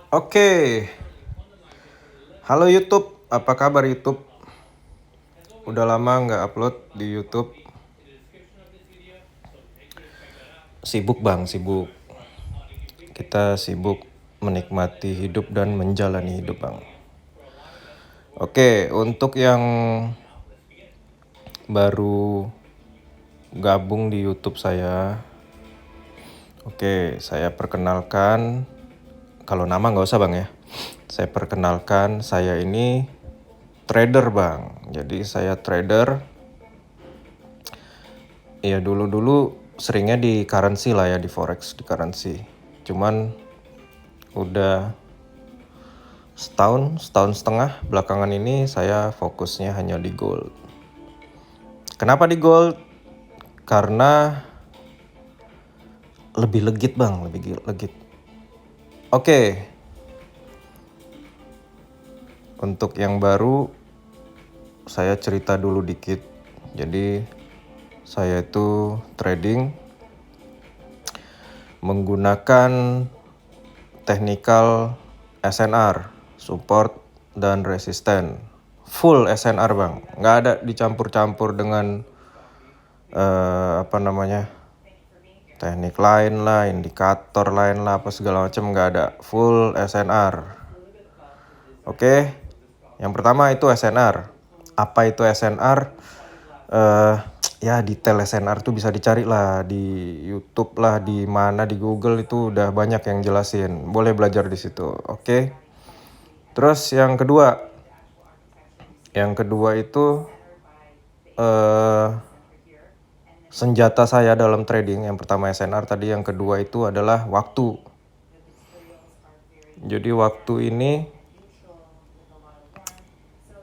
Oke, halo YouTube, apa kabar YouTube? Udah lama nggak upload di YouTube. Sibuk bang, sibuk. Kita sibuk menikmati hidup dan menjalani hidup bang. Oke, untuk yang baru gabung di YouTube saya, oke, saya perkenalkan. Kalau nama nggak usah bang ya. Saya perkenalkan, saya ini trader bang. Jadi saya trader. Ya dulu seringnya di currency lah ya, di forex, di currency. Cuman udah setahun setengah belakangan ini saya fokusnya hanya di gold. Kenapa di gold? Karena lebih legit bang, lebih legit. Oke, untuk yang baru saya cerita dulu dikit. Jadi saya itu trading menggunakan technical SNR, support dan resisten. Full SNR bang, nggak ada dicampur-campur dengan teknik lain lah, indikator lain lah, apa segala macam, nggak ada. Full SNR. Oke, yang pertama itu SNR. Apa itu SNR? Ya detail SNR tuh bisa dicari lah di YouTube lah, di mana di Google itu udah banyak yang jelasin. Boleh belajar di situ. Oke. Terus yang kedua itu senjata saya dalam trading. Yang pertama SNR tadi, yang kedua itu adalah waktu. Jadi waktu ini,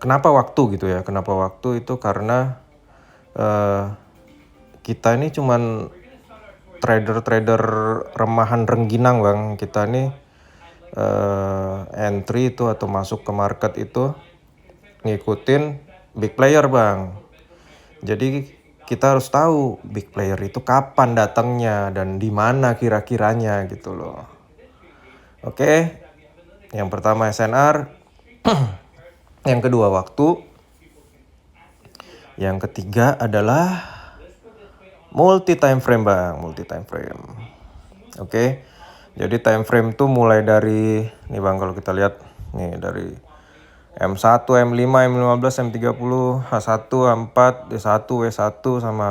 kenapa waktu gitu ya? Kenapa waktu itu karena kita ini cuman trader-trader remahan rengginang bang. Kita ini entry itu atau masuk ke market itu ngikutin big player bang. Jadi kita harus tahu big player itu kapan datangnya dan di mana kira-kiranya gitu loh. Oke, yang pertama SNR, yang kedua waktu, yang ketiga adalah multi time frame bang, multi time frame. Oke, jadi time frame tuh mulai dari nih bang, kalau kita lihat nih dari M1, M5, M15, M30, H1, H4, D1, W1 sama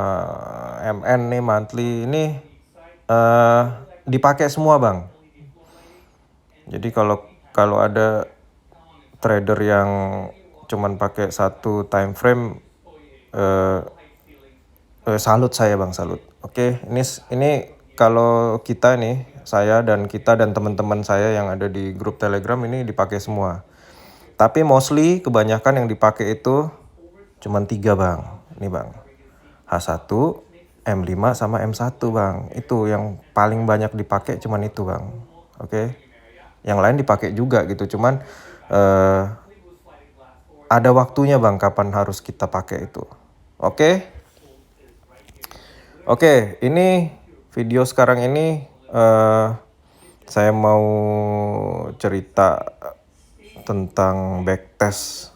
MN nih monthly ini dipakai semua bang. Jadi kalau ada trader yang cuman pakai satu time frame, salut saya bang, salut. Oke, ini kalau kita nih, saya dan teman-teman saya yang ada di grup Telegram ini dipakai semua. Tapi mostly kebanyakan yang dipakai itu cuman 3 bang. Ini bang, H1, M5 sama M1 bang. Itu yang paling banyak dipakai, cuman itu bang. Oke. Yang lain dipakai juga gitu, cuman ada waktunya bang kapan harus kita pakai itu. Oke. Oke, ini video sekarang ini saya mau cerita tentang backtest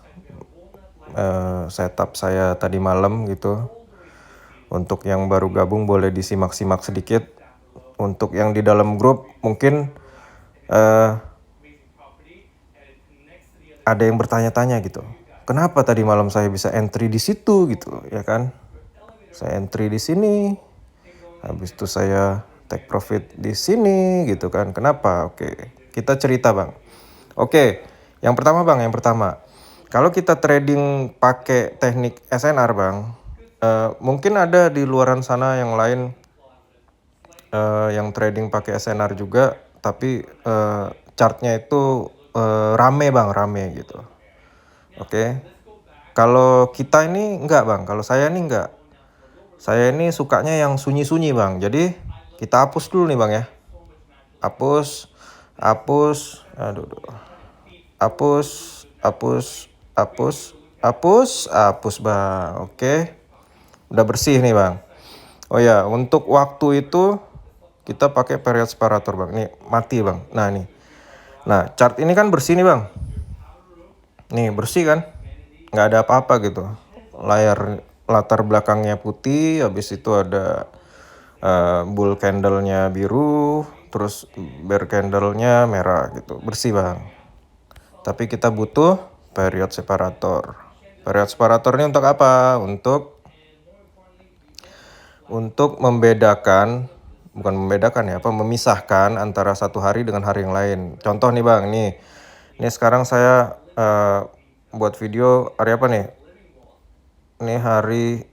setup saya tadi malam gitu. Untuk yang baru gabung boleh disimak-simak sedikit. Untuk yang di dalam grup mungkin ada yang bertanya-tanya gitu. Kenapa tadi malam saya bisa entry di situ gitu, ya kan? Saya entry di sini, habis itu saya take profit di sini gitu kan. Kenapa? Oke, kita cerita bang. Oke, yang pertama bang, kalau kita trading pakai teknik SNR bang, mungkin ada di luaran sana yang lain yang trading pakai SNR juga, tapi chartnya itu rame bang, rame gitu. Oke, kalau kita ini enggak bang, kalau saya ini enggak. Saya ini sukanya yang sunyi-sunyi bang. Jadi kita hapus dulu nih bang ya. Hapus, aduh. Hapus bang. Oke, udah bersih nih bang. Oh ya, untuk waktu itu kita pakai period separator bang. Nih mati bang. Nah nih, Nah, chart ini kan bersih nih bang. Nih bersih kan, nggak ada apa-apa gitu. Layar latar belakangnya putih, habis itu ada bull candle-nya biru, terus bear candle-nya merah gitu. Bersih bang. Tapi kita butuh period separator. Period separator ini untuk apa? Untuk membedakan, bukan membedakan ya, memisahkan antara satu hari dengan hari yang lain. Contoh nih bang, ini sekarang saya buat video hari apa nih? Ini hari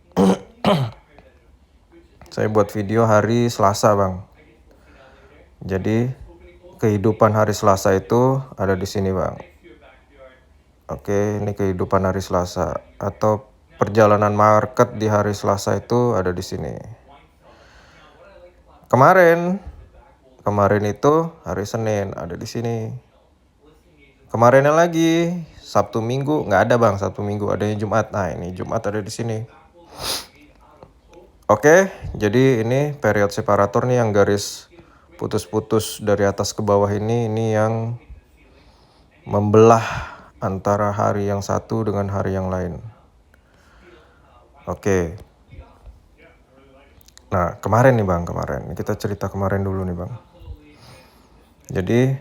saya buat video hari Selasa bang. Jadi kehidupan hari Selasa itu ada di sini bang. Oke, ini kehidupan hari Selasa atau perjalanan market di hari Selasa itu ada di sini. Kemarin itu hari Senin ada di sini. Kemarinnya lagi Sabtu Minggu nggak ada bang, Sabtu Minggu adanya Jumat. Nah ini Jumat ada di sini. Oke, jadi ini period separator nih yang garis putus-putus dari atas ke bawah ini yang membelah antara hari yang satu dengan hari yang lain. Oke. Nah, kemarin nih bang, kita cerita kemarin dulu nih bang. Jadi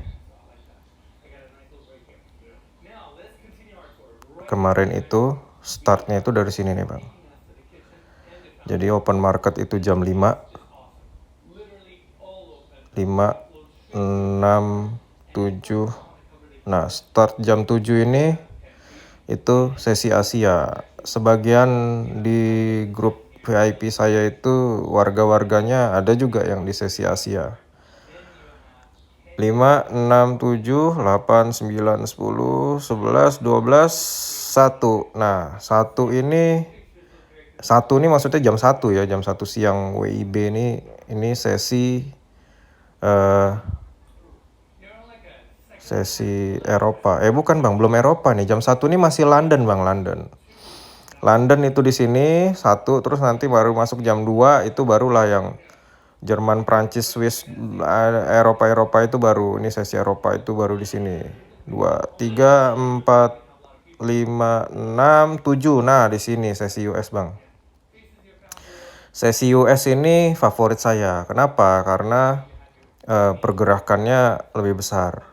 kemarin itu startnya itu dari sini nih bang. Jadi open market itu jam 5, 6, 7. Nah, start jam 7 ini itu sesi Asia. Sebagian di grup VIP saya itu warga-warganya ada juga yang di sesi Asia. 5, 6, 7, 8, 9, 10, 11, 12, 1. Nah, 1 ini maksudnya jam 1 ya, jam 1 siang WIB ini sesi Eropa. Bukan Bang, belum Eropa nih. Jam 1 ini masih London Bang, London. London itu di sini 1, terus nanti baru masuk jam 2 itu barulah yang Jerman, Prancis, Swiss, Eropa itu baru. Ini sesi Eropa itu baru di sini. 2, 3, 4, 5, 6, 7. Nah, di sini sesi US, Bang. Sesi US ini favorit saya. Kenapa? Karena pergerakannya lebih besar.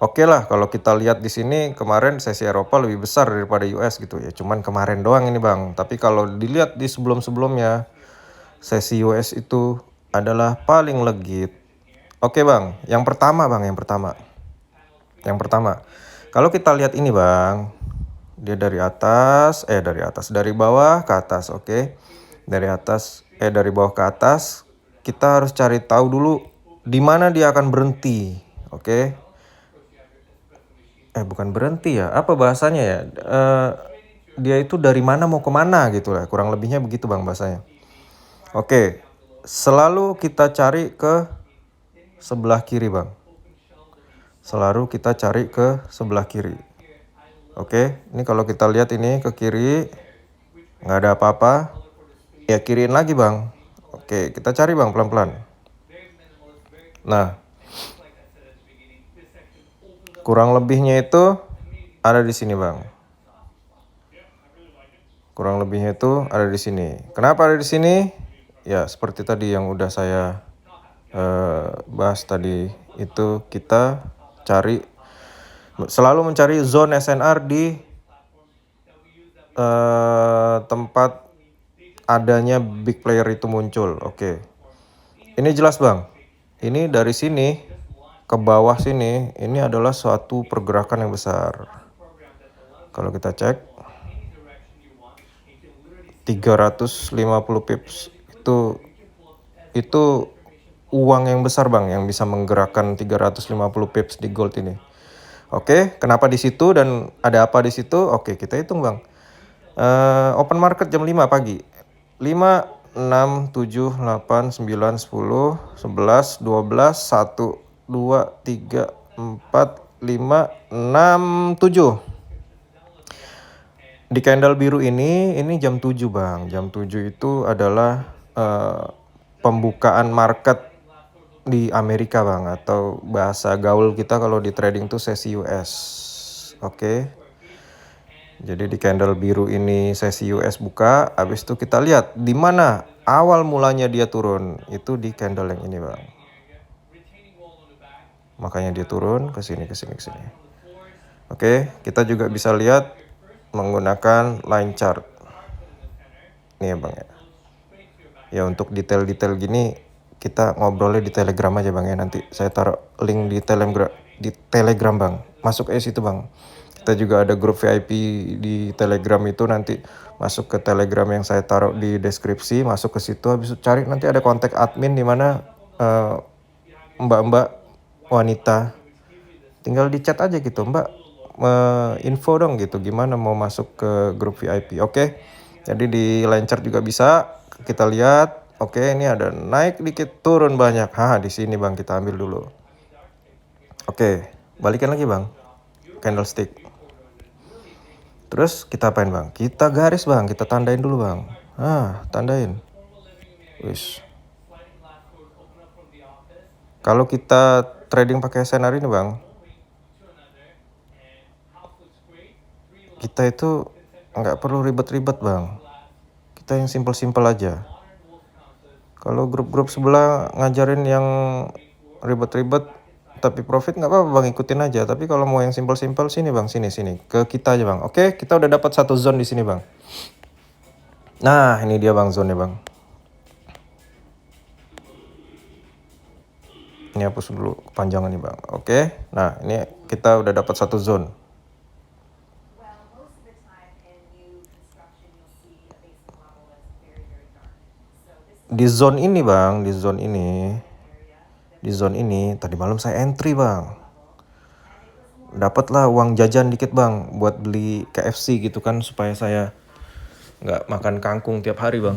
Oke lah, kalau kita lihat di sini kemarin sesi Eropa lebih besar daripada US gitu ya. Cuman kemarin doang ini, Bang. Tapi kalau dilihat di sebelum-sebelumnya, sesi US itu adalah paling legit. Oke, Bang. Yang pertama. Kalau kita lihat ini, Bang. Dia dari bawah ke atas, oke. Dari bawah ke atas, kita harus cari tahu dulu di mana dia akan berhenti, oke. Bukan berhenti ya, apa bahasanya ya? Dia itu dari mana mau kemana gitu lah, kurang lebihnya begitu Bang bahasanya. Oke, selalu kita cari ke sebelah kiri Bang. Oke, ini kalau kita lihat ini ke kiri, nggak ada apa-apa, ya kiriin lagi Bang. Oke, kita cari Bang pelan-pelan. Nah, kurang lebihnya itu ada di sini Bang. Kenapa ada di sini? Ya seperti tadi yang udah saya bahas tadi, itu kita selalu mencari zone SNR di tempat adanya big player itu muncul. Oke. Ini jelas Bang. Ini dari sini ke bawah sini, ini adalah suatu pergerakan yang besar. Kalau kita cek 350 pips itu uang yang besar Bang, yang bisa menggerakkan 350 pips di gold ini. Oke, kenapa di situ dan ada apa di situ? Oke, kita hitung Bang. Open market jam 5 pagi. 5, 6, 7, 8, 9, 10, 11, 12, 1, 2, 3, 4, 5, 6, 7. Di candle biru ini jam 7 Bang. Jam 7 itu adalah pembukaan market di Amerika bang, atau bahasa gaul kita kalau di trading tuh sesi US. Oke. Jadi di candle biru ini sesi US buka, habis itu kita lihat di mana awal mulanya dia turun, itu di candle yang ini bang. Makanya dia turun ke sini, ke sini, ke sini. Oke, kita juga bisa lihat menggunakan line chart. Nih ya bang ya. Ya untuk detail-detail gini kita ngobrolnya di Telegram aja bang ya, nanti saya taruh link di Telegram bang. Masuk aja situ bang. Kita juga ada grup VIP di Telegram itu, nanti masuk ke Telegram yang saya taruh di deskripsi, masuk ke situ, habis itu cari nanti ada kontak admin di mana mbak-mbak wanita, tinggal di chat aja gitu, mbak info dong gitu gimana mau masuk ke grup VIP. Oke. Jadi di line chart juga bisa kita lihat. Oke, ini ada naik dikit turun banyak. Di sini bang kita ambil dulu. Oke, balikan lagi bang candlestick. Terus kita apain bang? Kita garis bang, kita tandain dulu bang. Tandain. Wis. Kalau kita trading pakai SNR ini bang, kita itu nggak perlu ribet-ribet bang. Kita yang simple-simple aja. Kalau grup-grup sebelah ngajarin yang ribet-ribet tapi profit, nggak apa-apa bang, ikutin aja. Tapi kalau mau yang simple-simple, sini bang, sini ke kita aja bang. Oke, kita udah dapat satu zone di sini bang. Nah ini dia bang zone-nya bang. Ini hapus dulu kepanjangan nih bang. Oke, nah ini kita udah dapat satu zone. Di zone ini bang, di zone ini tadi malam saya entry bang. Dapatlah uang jajan dikit bang buat beli KFC gitu kan, supaya saya nggak makan kangkung tiap hari bang.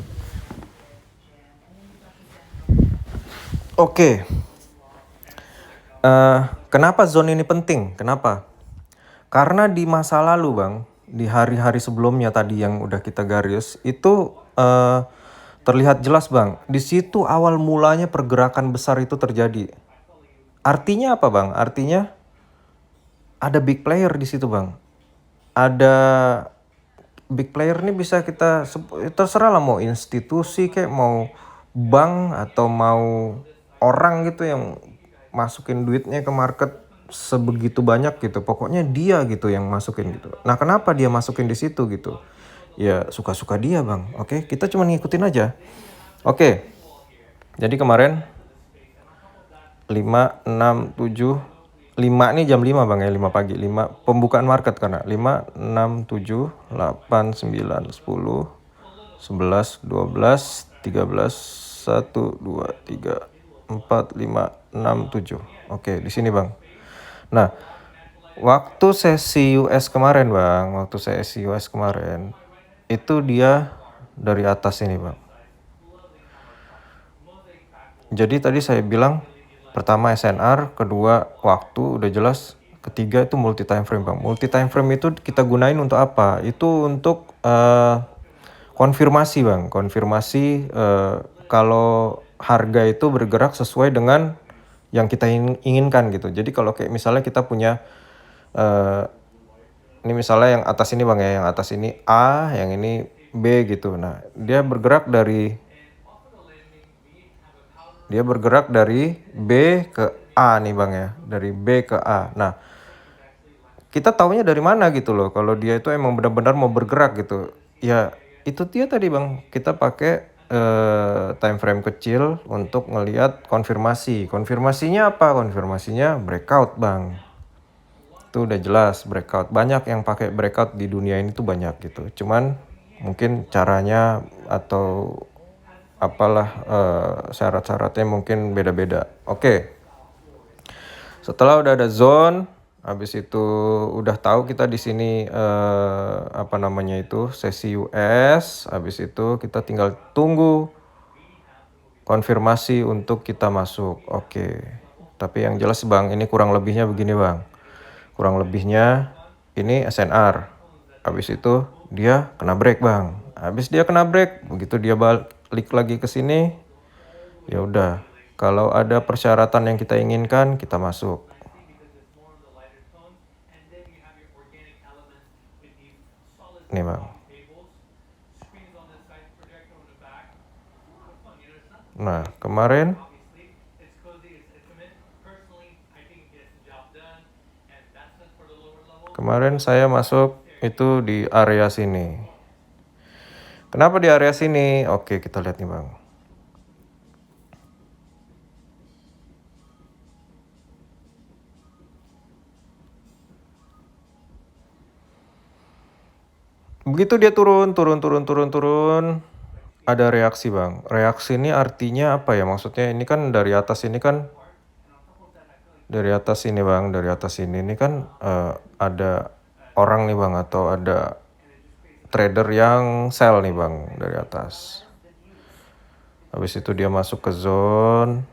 Oke. Kenapa zone ini penting? Kenapa? Karena di masa lalu bang, di hari-hari sebelumnya tadi yang udah kita garis itu terlihat jelas bang. Di situ awal mulanya pergerakan besar itu terjadi. Artinya apa bang? Artinya ada big player di situ bang. Ada big player ini bisa kita terserah lah, mau institusi kayak mau bank atau mau orang gitu yang masukin duitnya ke market sebegitu banyak gitu. Pokoknya dia gitu yang masukin gitu. Nah kenapa dia masukin di situ gitu? Ya suka-suka dia bang. Oke, kita cuma ngikutin aja. Oke, jadi kemarin 5, 6, 7, 5 nih jam 5 bang ya, 5 pagi. 5 pembukaan market karena 5, 6, 7, 8, 9, 10, 11, 12, 13, 1, 2, 3, 4, 5, 6, 7. Oke, di sini bang. Nah, waktu sesi US kemarin bang, itu dia dari atas ini bang. Jadi tadi saya bilang pertama SNR, kedua waktu udah jelas, ketiga itu multi time frame bang. Multi time frame itu kita gunain untuk apa? Itu untuk konfirmasi bang, konfirmasi kalau harga itu bergerak sesuai dengan yang kita inginkan gitu. Jadi kalau kayak misalnya kita punya ini misalnya yang atas ini bang ya, yang atas ini A, yang ini B gitu. Nah dia bergerak dari B ke A nih bang ya, dari B ke A. Nah kita taunya dari mana gitu loh kalau dia itu emang benar-benar mau bergerak gitu. Ya itu dia tadi bang, kita pakai time frame kecil untuk ngelihat konfirmasi. Konfirmasinya apa? Konfirmasinya breakout bang. Itu udah jelas breakout. Banyak yang pakai breakout di dunia ini tuh banyak gitu. Cuman mungkin caranya atau apalah syarat-syaratnya mungkin beda-beda. Oke. Setelah udah ada zone, habis itu udah tahu kita di sini sesi US, habis itu kita tinggal tunggu konfirmasi untuk kita masuk. Oke. Tapi yang jelas bang, ini kurang lebihnya begini bang. Kurang lebihnya ini SNR. Habis itu dia kena break bang. Habis dia kena break, begitu dia balik lagi ke sini, ya udah Kalau ada persyaratan yang kita inginkan, kita masuk. Nih Bang. Nah, kemarin saya masuk itu di area sini. Kenapa di area sini? Oke, kita lihat nih Bang. Begitu dia turun, ada reaksi Bang. Reaksi ini artinya apa ya? Maksudnya ini kan dari atas ini kan, dari atas ini Bang, dari atas ini kan ada orang nih Bang, atau ada trader yang sell nih Bang dari atas. Habis itu dia masuk ke zone.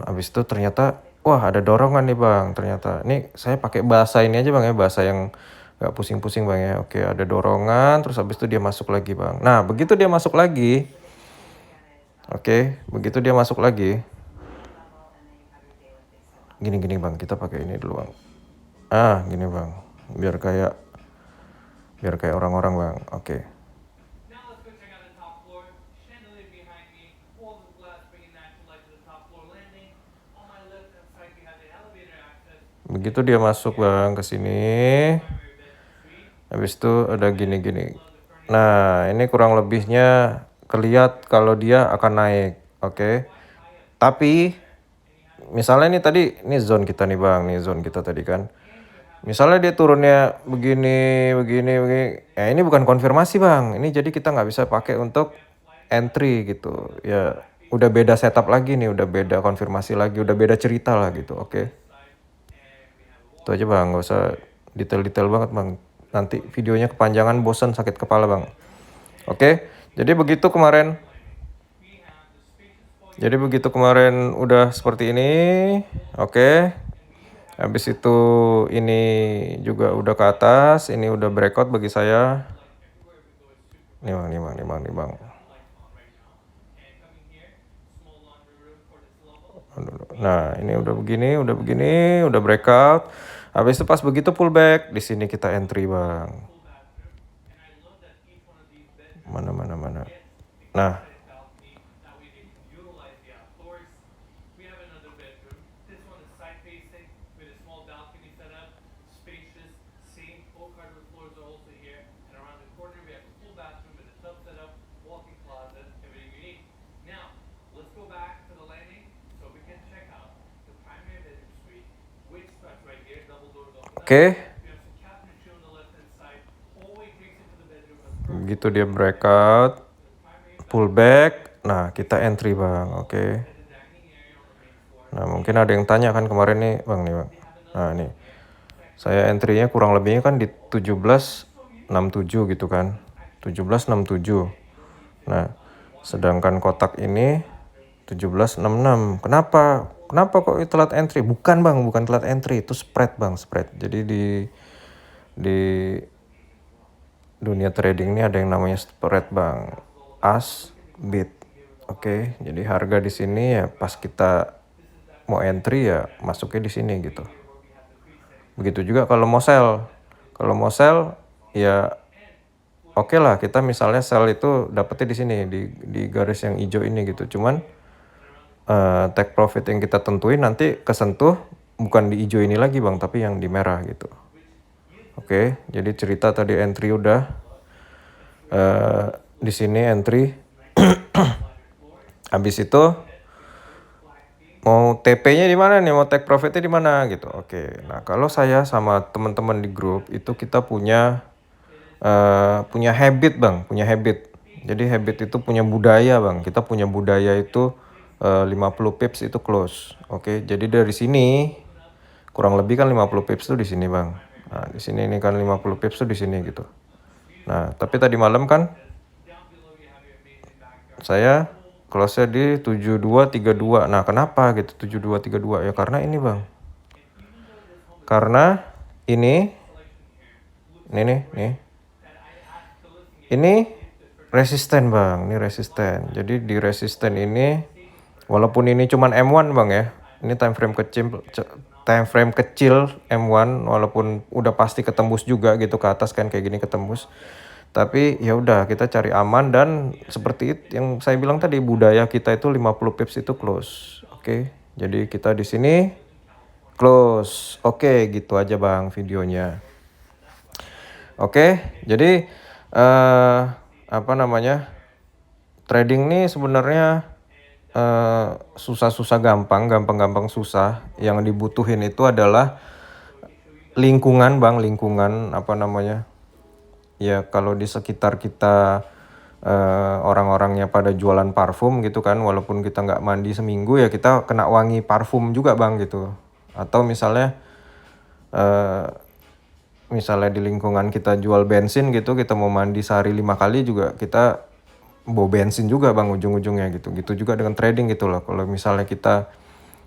Habis itu ternyata wah ada dorongan nih Bang. Ternyata ini saya pakai bahasa ini aja Bang ya, bahasa yang nggak pusing-pusing Bang ya. Oke, ada dorongan, terus habis itu dia masuk lagi Bang. Nah, begitu dia masuk lagi, gini Bang, kita pakai ini dulu Bang. Gini Bang, biar kayak orang-orang Bang. Oke. Begitu dia masuk Bang ke sini. Habis itu ada gini. Nah, ini kurang lebihnya kelihatan kalau dia akan naik. Oke. Tapi misalnya ini zone kita nih Bang, nih zone kita tadi kan. Misalnya dia turunnya begini. Ini bukan konfirmasi Bang. Ini jadi kita nggak bisa pakai untuk entry gitu. Ya, udah beda setup lagi nih, udah beda konfirmasi lagi, udah beda cerita lah gitu. Oke. Itu aja Bang, nggak usah detail-detail banget Bang. Nanti videonya kepanjangan, bosan, sakit kepala Bang. Oke. Jadi begitu kemarin udah seperti ini. Oke. Habis itu ini juga udah ke atas, ini udah breakout bagi saya. Nih Bang. Nah, ini udah begini, udah breakout. Habis itu pas begitu pullback, di sini kita entry Bang. Mana. Nah, oke. Begitu dia breakout, pullback, nah kita entry Bang. Oke. Nah, mungkin ada yang tanya kan kemarin nih Bang. Nah, nih. Saya entry-nya kurang lebihnya kan di 17.67 gitu kan. 17.67. Nah, sedangkan kotak ini 17.66. Kenapa kok telat entry? Bukan Bang, bukan telat entry, itu spread Bang, spread. Jadi di dunia trading ini ada yang namanya spread Bang. Ask, bid. Oke, jadi harga di sini ya pas kita mau entry ya masuknya di sini gitu. Begitu juga kalau mau sell. Kalau mau sell ya oke lah, kita misalnya sell itu dapetnya di sini, di garis yang hijau ini gitu. Cuman take profit yang kita tentuin nanti kesentuh bukan di hijau ini lagi Bang, tapi yang di merah gitu. Oke, jadi cerita tadi entry udah di sini entry. Habis itu mau TP-nya di mana nih, mau take profitnya di mana gitu. Oke, nah kalau saya sama teman-teman di grup itu kita punya habit Bang, punya habit. Jadi habit itu punya budaya Bang. Kita punya budaya itu 50 pips itu close. Oke, jadi dari sini kurang lebih kan 50 pips tuh di sini Bang. Nah, di sini ini kan 50 pips tuh di sini gitu. Nah, tapi tadi malam kan saya close-nya di 7232. Nah, kenapa gitu 7232? Ya karena ini Bang. Karena ini nih. Ini Resisten Bang, ini resisten. Jadi di resisten ini, walaupun ini cuman M1 Bang ya, ini time frame kecil M1, walaupun udah pasti ketembus juga gitu ke atas kan kayak gini ketembus. Tapi ya udah kita cari aman dan seperti yang saya bilang tadi, budaya kita itu 50 pips itu close. Oke. Jadi kita di sini close. Oke, gitu aja Bang videonya. Oke, jadi apa namanya? Trading nih sebenarnya susah-susah gampang, gampang-gampang susah. Yang dibutuhin itu adalah lingkungan Bang, lingkungan apa namanya? Ya kalau di sekitar kita orang-orangnya pada jualan parfum gitu kan, walaupun kita nggak mandi seminggu ya kita kena wangi parfum juga Bang gitu. Atau misalnya di lingkungan kita jual bensin gitu, kita mau mandi sehari 5 kali juga kita bau bensin juga Bang ujung-ujungnya gitu. Gitu juga dengan trading gitu loh. Kalau misalnya kita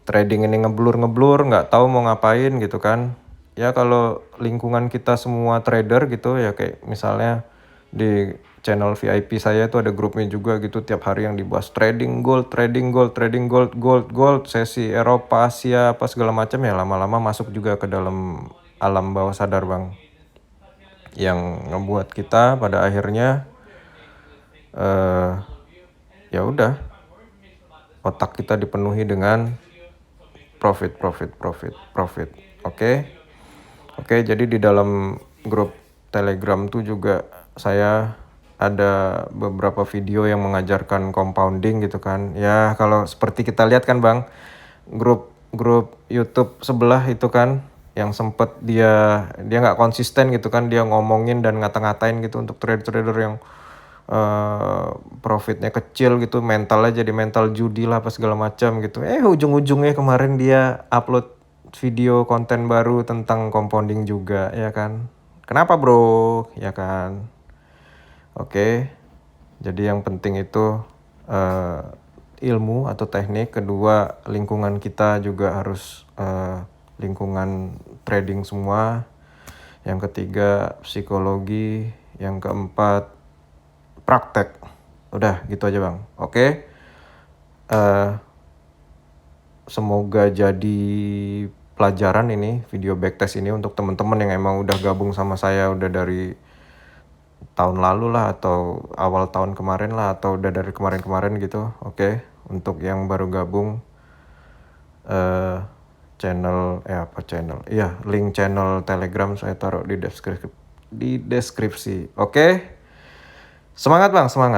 trading ini ngeblur nggak tahu mau ngapain gitu kan. Ya kalau lingkungan kita semua trader gitu ya, kayak misalnya di channel VIP saya itu ada grupnya juga gitu, tiap hari yang dibahas trading gold, gold, sesi Eropa, Asia, apa segala macam, ya lama-lama masuk juga ke dalam alam bawah sadar Bang. Yang ngebuat kita pada akhirnya ya udah otak kita dipenuhi dengan profit. Oke, jadi di dalam grup Telegram tuh juga saya ada beberapa video yang mengajarkan compounding gitu kan. Ya kalau seperti kita lihat kan Bang, grup YouTube sebelah itu kan yang sempet dia nggak konsisten gitu kan, dia ngomongin dan ngata-ngatain gitu untuk trader-trader yang profitnya kecil gitu, mentalnya jadi mental judi lah apa segala macam gitu. Ujung-ujungnya kemarin dia upload video konten baru tentang compounding juga ya kan. Kenapa bro? Ya kan. Oke. Jadi yang penting itu ilmu atau teknik. Kedua, lingkungan kita juga harus lingkungan trading semua. Yang ketiga, psikologi. Yang keempat, praktek. Udah gitu aja Bang. Oke. Semoga jadi pelajaran ini video backtest ini untuk teman-teman yang emang udah gabung sama saya udah dari tahun lalu lah, atau awal tahun kemarin lah, atau udah dari kemarin-kemarin gitu. Oke. Untuk yang baru gabung, link channel Telegram saya taruh di deskripsi. Oke. Semangat Bang, semangat.